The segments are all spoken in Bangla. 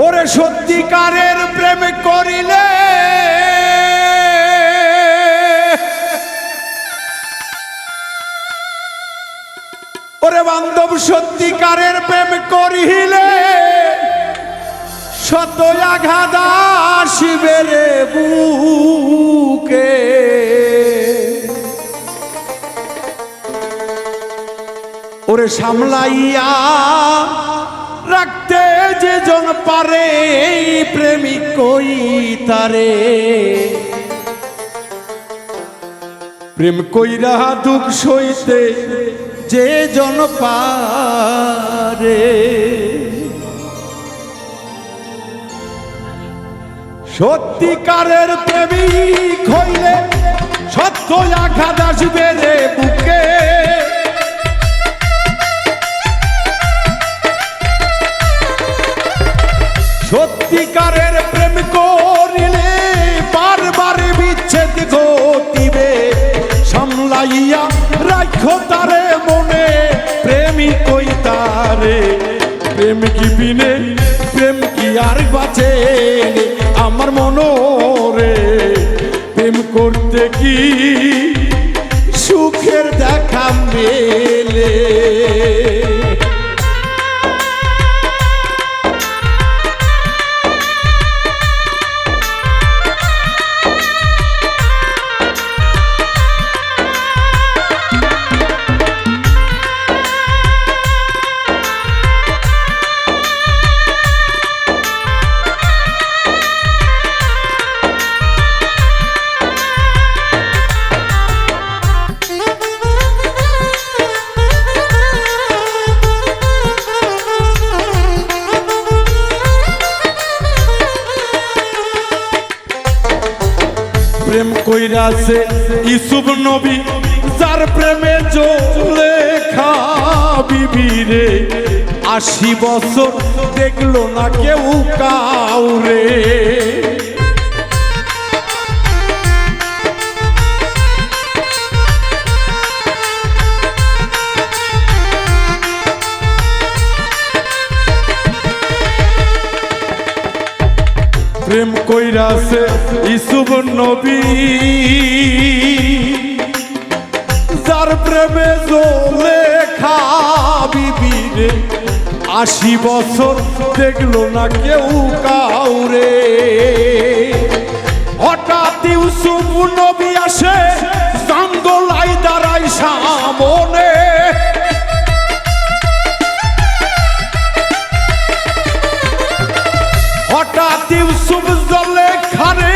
ওরে সত্যিকারের প্রেম করিলে ওরে বান্ধব সত্যিকারের প্রেম করিলে শত আঘাত আসিবে রে বুকে ওরে সামলাইয়া রাখতে যে জন পারে প্রেমিক কই তারে প্রেম কইরা দুঃখ সইতে যে জন পারে সত্যিকারের প্রেমিক হইলে সত্য আঘাত আসবে রে বুকে সত্যিকারের প্রেম করিলে বারবার বিচ্ছেদ ঘটিবে সামলাইয়া রাখো তারে মনে প্রেমিক কই তারে প্রেম কি বিনে প্রেম কি আর বাঁচে আমার মনোরে প্রেম করতে কি সুখের দেখা মেলে প্রেম কইরাছে ইসুফ নবী যার প্রেমে লেখা বিবি রে ৮০ বছর দেখলো না কেউ কাউরে প্রেম কইরাছে ইসুফ নবী যার প্রেমে লেখা বিবি রে ৮০ বছর দেখলো না কেউ কাউরে হঠাৎ ইউসুফ নবী আসে জঙ্গলাই দাঁড়াই সামনে হঠাৎ ইউসুফ জলে খারে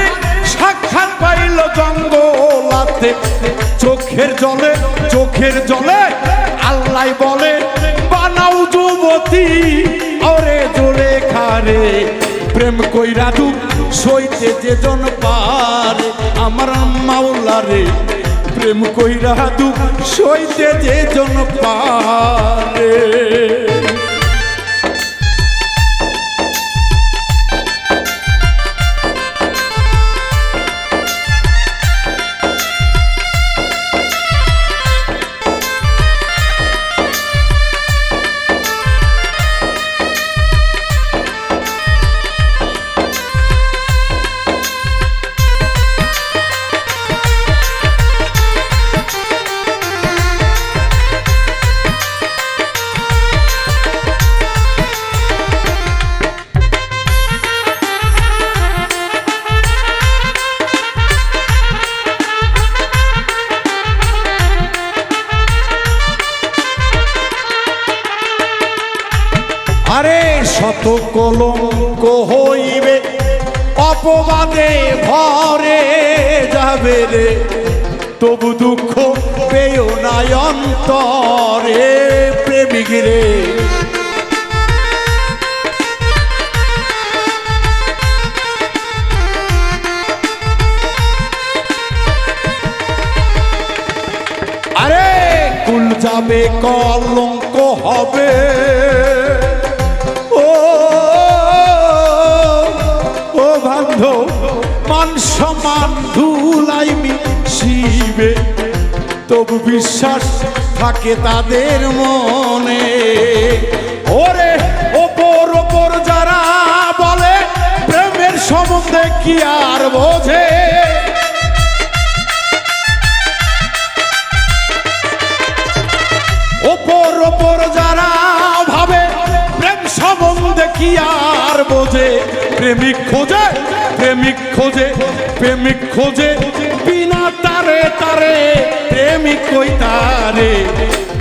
সাক্ষাৎ পাইল জঙ্গলাতে চোখের জলে আল্লাহ বলে বানাও যুবতী ওরে জলে খারে প্রেম কইরা দুঃখ সইতে যে জন পারে আমার মাওলা রে প্রেম কইরা দুঃখ সইতে যে জন পারে আরে শত কলঙ্ক হইবে অপবাদে ভরে যাবে রে তবু দুঃখ পেও না অন্তরে প্রেমিক রে আরে কুল যাবে কলঙ্ক হবে মান সম্মান ধুলাই মিশিবে তবু বিশ্বাস থাকে তাদের মনে ওরে ওপর ওপর যারা বলে কি আর বোঝে ওপর ওপর যারা ভাবে প্রেম সম্বন্ধে কি আর বোঝে প্রেমিক খোঁজে প্রেমিক খোঁজে প্রেমিক খোঁজে বিনা তারে তারে প্রেমিক কই তারে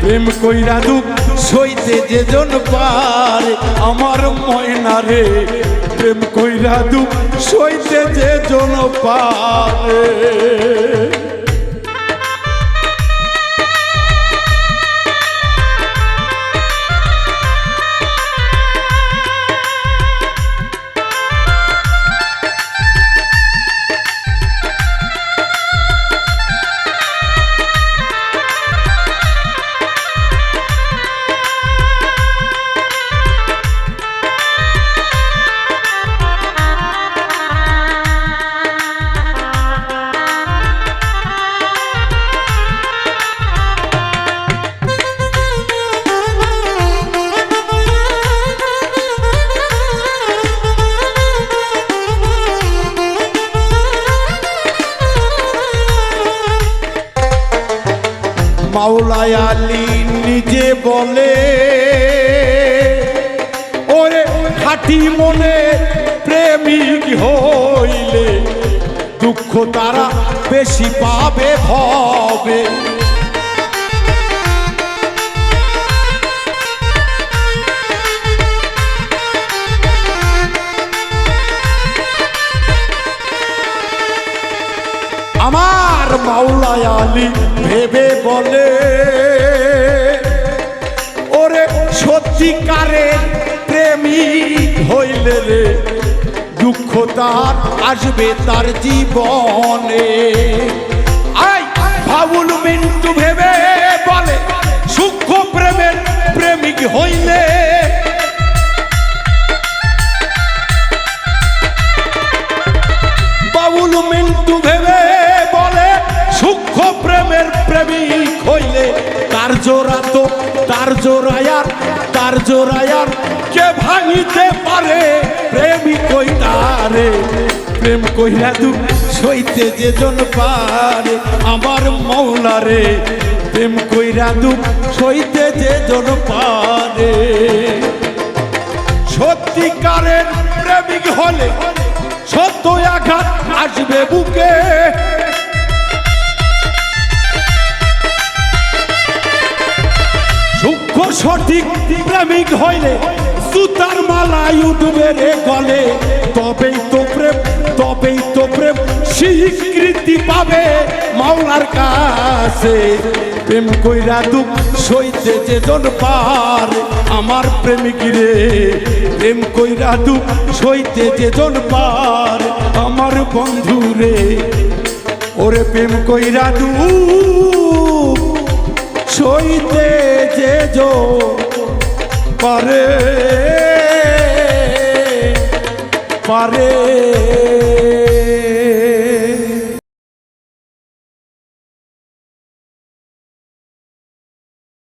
প্রেম কইরা দুঃখ সইতে যে জন পারে আমার ময়না রে প্রেম কইরা দুঃখ সইতে যে জন পারে মাওলাই আলী নিজে বলে ওরে খাঁটি মনে প্রেমিক হইলে দুঃখ তারা বেশি পাবে ভবে আমার মাওলাই আলী ভেবে বলে ওরে সত্যিকারের প্রেমিক হইলে রে দুঃখ তার আসবে তার জীবনে আই ভাবুল মিন্টু ভেবে বলে সূক্ষ্ম প্রেমের প্রেমিক হইলে বাবুল মিন্টু ভেবে বলে সূক্ষ্ম প্রেমের প্রেমিক হইলে তার জোড়ায়ার কে ভাঙিতে পারে প্রেমিক কই তারে প্রেম কইরা দুঃখ সইতে যে জন পারে আমার মওলা রে প্রেম কইরা দুঃখ সইতে যে জন পারে সত্যিকারের প্রেমিক হলে সত্য আঘাত আসবে বুকে সূক্ষ্ম সঠিক প্রেমিক হইলে সুতার মালাই উঠবে রে গলে তবেই তো প্রেম স্বীকৃতি পাবে মাওলার কাছে প্রেম কইরা দুঃখ সইতে যে জন পারে আমার প্রেমিক রে প্রেম কইরা দুঃখ সইতে যে জন পারে আমার বন্ধু রে ওরে প্রেম কইরা দুঃখ সইতে যে জন পারে